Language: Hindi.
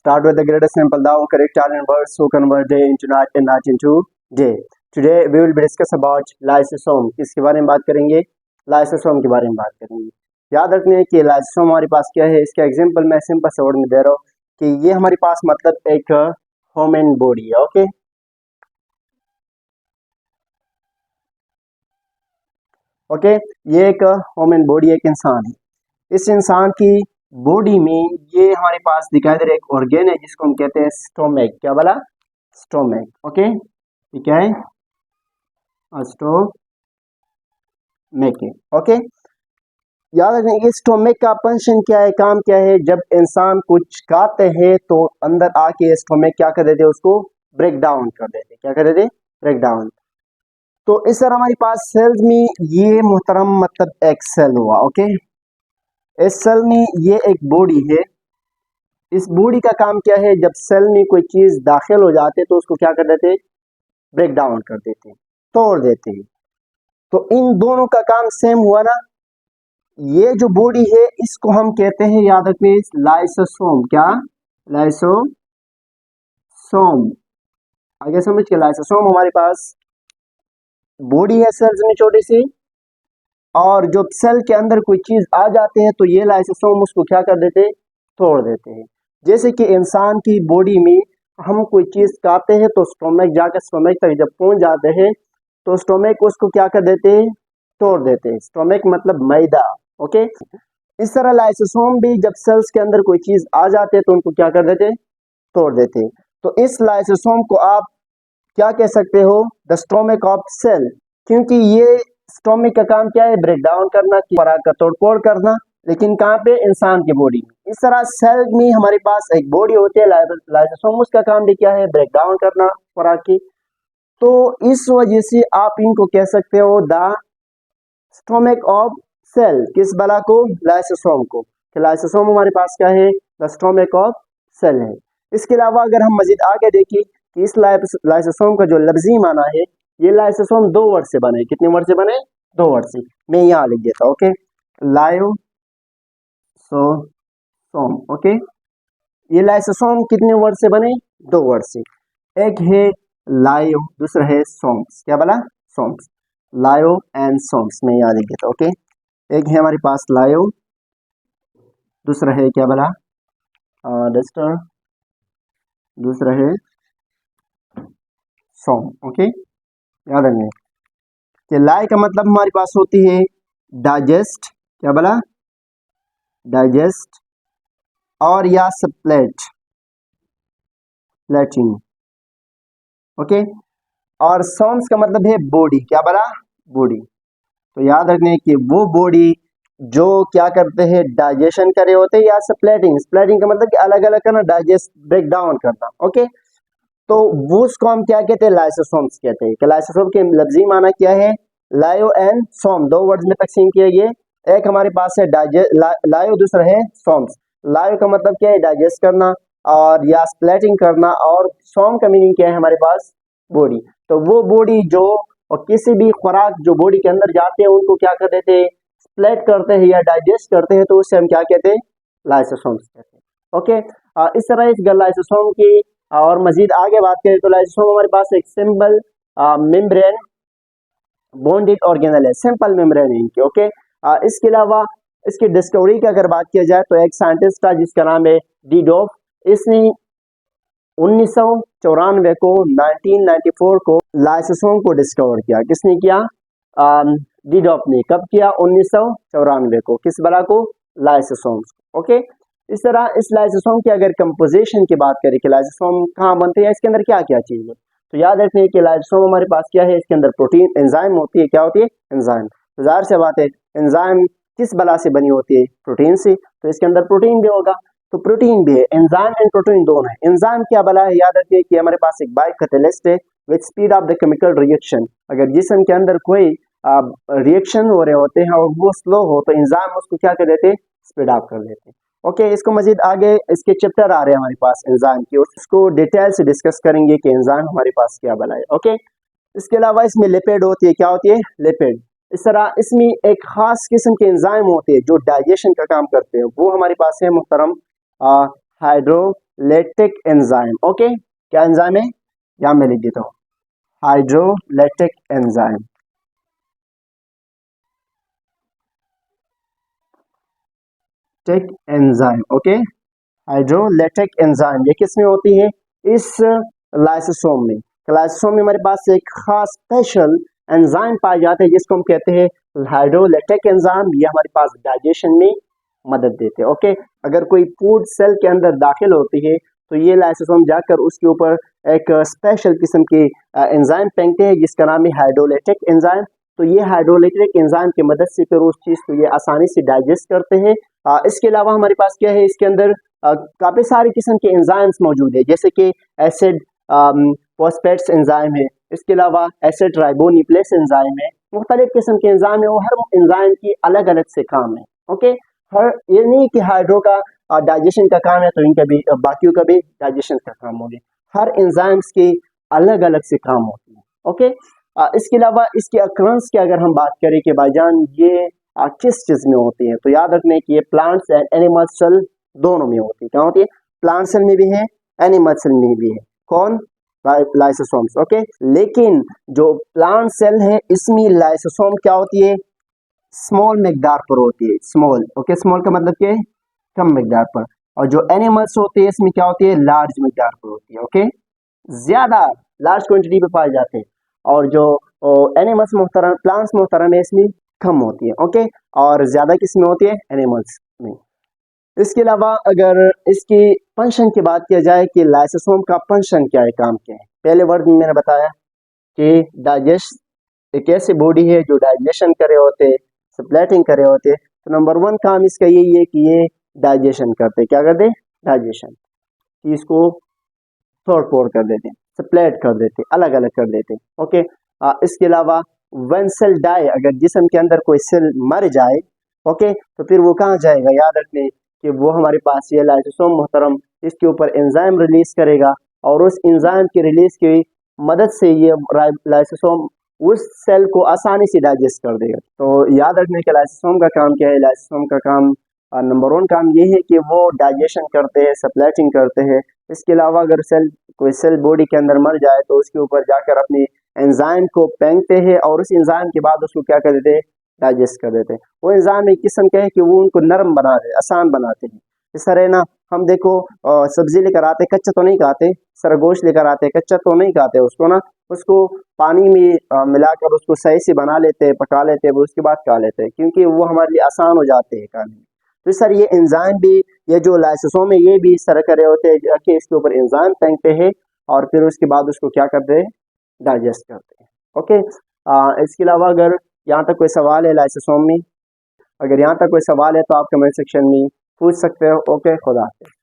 Start with the greatest simple thou correct all in words so convert day into night and night into day. Today we will be discuss about lysosome. किसके बारे में बात करेंगे? लाइसोसोम के बारे में बात करेंगे. याद रखने कि लाइसोसोम हमारे पास क्या है, इसका एग्जांपल मैं सिंपल से वर्ड में दे रहा हूँ कि ये हमारे पास मतलब एक ह्यूमन बॉडी है. ओके, ओके, ये एक ह्यूमन बॉडी, एक इंसान है. इस इंसान की बॉडी में ये हमारे पास दिखाई दे रहा है एक ऑर्गेन है जिसको हम कहते हैं स्टोमक. क्या बोला? स्टोमक. ओके, ये क्या है? स्टोमक है. ओके, याद रखना ये स्टोमक का फंक्शन क्या है, काम क्या है. जब इंसान कुछ खाते हैं तो अंदर आके स्टोमक क्या कर देते हैं, उसको ब्रेक डाउन कर देते. क्या कर देते? Break down. तो इस तरह हमारे पास सेल्स में ये मुहतरम मतलब एक सेल हुआ. ओके, इस सेल में ये एक बॉडी है. इस बॉडी का काम क्या है, जब सेल में कोई चीज दाखिल हो जाते तो उसको क्या कर देते? ब्रेक डाउन कर देते, तोड़ देते हैं. तो इन दोनों का काम सेम हुआ ना. ये जो बॉडी है इसको हम कहते हैं, याद रखिए, लाइसोसोम. क्या? लाइसोसोम. आगे समझ के, लाइसोसोम हमारे पास बॉडी है सेल्स में छोटी सी, और जब सेल के अंदर कोई चीज आ जाते हैं तो ये लाइसोसोम उसको क्या कर देते? तोड़ देते हैं. जैसे कि इंसान की बॉडी में हम कोई चीज खाते हैं तो स्टोमक जाकर स्टोमक तक जब पहुंच जाते हैं तो स्टोमक उसको क्या कर देते हैं? तोड़ देते हैं. स्टोमक मतलब मैदा. ओके, इस तरह लाइसोसोम भी जब सेल्स के अंदर कोई चीज आ जाते हैं तो उनको क्या कर देते? तोड़ देते हैं. तो इस लाइसोसोम को आप क्या कह सकते हो? The stomach of cell. क्योंकि ये स्टोमक का काम क्या है? ब्रेक डाउन करना, खुराक का तोड़फोड़ करना. लेकिन कहाँ पे? इंसान की बॉडी में. इस तरह सेल में हमारे पास एक बॉडी होती है लाइसोसोम, उसका काम भी क्या है? ब्रेक डाउन करना खुराक की. तो इस वजह से आप इनको कह सकते हो द स्टोमक ऑफ सेल. किस बला को? लाइसोसोम को. कि लाइसोसोम हमारे पास क्या है? द स्टोमक ऑफ सेल है. इसके अलावा अगर हम मजीद आगे देखें कि इस लाइसोसोम का जो लफ्जी माना है, ये लाइसोसोम 2 वर्ड से बने. कितने वर्ड से बने? 2 वर्ड से. मैं यहाँ लिख देता हूँ. Okay, lysosome. ओके, ये लाइसोसोम कितने वर्ड से बने? 2 वर्ड से. एक है लायो, दूसरा है सोम्स. क्या बोला? सोम्स. लायो एंड सोम्स. मैं यहाँ लिख देता हूँ. ओके, एक है हमारे पास लायो, दूसरा है क्या बोला? डस्टर, दूसरा है सोम. ओके, याद रखना कि लाई का मतलब हमारे पास होती है डाइजेस्ट. क्या बोला? डाइजेस्ट. और या स्प्लेट, प्लेटिंग. ओके, और सोम्स का मतलब है बॉडी. क्या बोला? बॉडी. तो याद रखने कि वो बॉडी जो क्या करते हैं? डाइजेशन करे होते हैं, या स्प्लेटिंग. स्प्लेटिंग का मतलब कि अलग अलग करना, डाइजेस्ट, ब्रेक डाउन करना. ओके, तो वो उसको हम क्या कहते हैं? लाइसोसोम्स कहते हैं. कि लाइसोसोम के लफ्जी माना क्या है? लायो एंड सोम. 2 वर्ड्स में तकसीम किए गए. एक हमारे पास है लायो, दूसरा है सोम्स. लायो का मतलब क्या है? डाइजेस्ट करना और या स्प्लेटिंग करना. और सोम का मीनिंग क्या है? हमारे पास बॉडी. तो वो बॉडी जो और किसी भी खुराक जो बॉडी के अंदर जाते हैं उनको क्या कर देते हैं? स्प्लेट करते हैं या डाइजेस्ट करते हैं. तो उससे हम क्या कहते हैं? लाइसोसोम्स कहते हैं. ओके, इस तरह इस लाइसोसोम की और मजीद आगे बात करें तो लाइसोसोम हमारे पास एक सिंपल मेम्ब्रेन बॉन्डेड ऑर्गेनल है. सिंपल मेम्ब्रेन है इनकी. ओके, इसके अलावा इसकी डिस्कवरी की अगर बात किया जाए तो एक साइंटिस्ट था जिसका नाम है डीडॉफ. इसने 1994 को 1994 को लाइसोसोम को डिस्कवर किया. किसने किया? डीडॉफ ने. कब किया? 1994 को. किस बला को? लाइसोसोम्स. ओके, इस तरह इस लाइसोसोम की अगर कंपोजिशन की बात करें कि लाइसोसोम कहाँ बनते हैं, इसके अंदर क्या क्या चीज है, तो याद रखिए कि लाइसोसोम हमारे पास क्या है? इसके अंदर प्रोटीन, एंजाइम होती है. क्या होती है? एंजाइम. तो जाहिर सी बात है एंजाइम किस बला से बनी होती है? प्रोटीन से. तो इसके अंदर प्रोटीन भी होगा. तो प्रोटीन भी है. एंजाइम एंड प्रोटीन दोनों है. एंजाइम क्या बला है? याद रखिए कि हमारे पास एक बायोकैटालिस्ट है with speed of the chemical reaction. अगर जिस्म के अंदर कोई रिएक्शन हो रहे होते हैं और वो स्लो हो तो एंजाइम उसको क्या कर देते हैं? स्पीड अप कर देते हैं. ओके, इसको मजीद आगे इसके चैप्टर आ रहे हैं हमारे पास एंजाइम की, उसको डिटेल से डिस्कस करेंगे कि एंजाइम हमारे पास क्या बला है. ओके, इसके अलावा इसमें लिपिड होती है. क्या होती है? लिपिड. इस तरह इसमें एक खास किस्म के एंजाइम होते हैं जो डाइजेशन का काम करते हैं. वो हमारे पास है मुहतरम हाइड्रोलेटिक एंजाइम। ओके, क्या एंजाइम है, यहां मैं लिख देता हूं, hydrolytic enzyme. Take enzyme, okay, hydrolytic enzyme ये किस में होती है, इस लाइसोसोम में। लाइसोसोम में हमारे पास एक खास स्पेशल एंजाइम पाए जाते हैं जिसको हम कहते हैं हाइड्रोलेटिक एंजाइम। ये हमारे पास डाइजेशन में मदद देते हैं। ओके, अगर कोई फूड सेल के अंदर दाखिल होती है तो ये लाइसोसोम जाकर उसके ऊपर एक स्पेशल किस्म की एंजाइम फेंकते हैं जिसका नाम है हाइड्रोलेटिक एंजाइम। तो ये हाइड्रोलेटिक एंजाइम की मदद से फिर उस चीज़ को ये आसानी से डाइजेस्ट करते हैं। इसके अलावा हमारे पास क्या है, इसके अंदर काफ़ी सारे किस्म के एंजाइम्स मौजूद है, जैसे कि एसिड फॉस्फेट्स एंजाइम है, इसके अलावा एसिड राइबोन्यूक्लियस एंजाइम है, मुख्तलिफ किस्म के एंजाइम है, और हर एंजाइम की अलग अलग से काम है। ओके, हर ये नहीं कि हाइड्रो का डाइजेशन का काम है तो इनका भी बाकियों का भी डाइजेशन का काम होगा। हर एंजाइम्स की अलग अलग से काम होती है। ओके, इसके अलावा इसके अक्रंस की अगर हम बात करें कि भाईजान ये किस चीज में होती है, तो याद रखने की ये प्लांट्स एंड एनिमल सेल दोनों में होती है। क्या होती है, प्लांट सेल में भी है, एनिमल सेल में भी है। कौन, लाइसोसोम्स। ओके, लेकिन जो प्लांट सेल है इसमें लाइसोसोम क्या होती है, स्मॉल मिकदार पर होती है। स्मॉल, ओके, स्मॉल का मतलब क्या है, कम मिकदार पर। और जो एनिमल्स होते हैं इसमें क्या होती है, लार्ज मिकदार पर होती है। ओके, ज्यादा लार्ज क्वांटिटी पे पाए जाते हैं। और जो एनिमल्स मोहतरम, प्लांट्स मोहतरम है, इसमें कम होती है। ओके, और ज्यादा किस में होती है, एनिमल्स में। इसके अलावा अगर इसकी फंक्शन की बात किया जाए कि लाइसोसोम का फंक्शन क्या है, काम क्या है, पहले वर्ड में मैंने बताया कि डाइजेस्ट, एक ऐसी बॉडी है जो डाइजेशन करे होते, स्प्लिटिंग करे होते। तो नंबर वन काम इसका यही है कि ये डाइजेशन करते, क्या करते, डाइजेशन, चीज को तोड़ फोड़ कर देते, स्प्लिट कर देते, अलग अलग कर देते। ओके, इसके अलावा वन सेल डाई, अगर जिस्म के अंदर कोई सेल मर जाए, ओके, तो फिर वो कहाँ जाएगा, याद रखने कि वो हमारे पास ये लाइसोसोम मोहतरम इसके ऊपर एंजाइम रिलीज करेगा, और उस एंजाइम की रिलीज की मदद से ये लाइसोसोम उस सेल को आसानी से डाइजेस्ट कर देगा। तो याद रखने के लाइसोसोम का काम क्या है, लाइसोसोम का काम नंबर वन काम ये है कि वो डाइजेशन करते हैं, स्प्लिटिंग करते हैं। इसके अलावा अगर सेल, कोई सेल बॉडी के अंदर मर जाए तो उसके ऊपर जाकर अपनी एंजाइम को फेंकते हैं, और उस एंजाइम के बाद उसको क्या कर देते हैं, डाइजेस्ट कर देते हैं। वो एंजाइम एक किस्म का है कि वो उनको नरम बना दे, आसान बनाते हैं। इस तरह ना हम देखो सब्जी लेकर आते कच्चा तो नहीं खाते, सरगोश लेकर आते कच्चा तो नहीं खाते, उसको ना, उसको पानी में मिलाकर उसको सही से बना लेते हैं, पका लेते हैं, उसके बाद खा लेते हैं, क्योंकि वो हमारे लिए आसान हो जाते हैं खाने में। तो सर ये एंजाइम भी, ये जो लाइसोसोम है ये भी इस तरह करे होते हैं कि इसके ऊपर एंजाइम फेंकते हैं और फिर उसके बाद उसको क्या करते हैं, डाइजेस्ट करते हैं। ओके, इसके अलावा अगर यहाँ तक कोई सवाल है लाइसोसोम में, अगर यहाँ तक कोई सवाल है तो आप कमेंट सेक्शन में पूछ सकते हो। ओके, खुदा हाफिज़।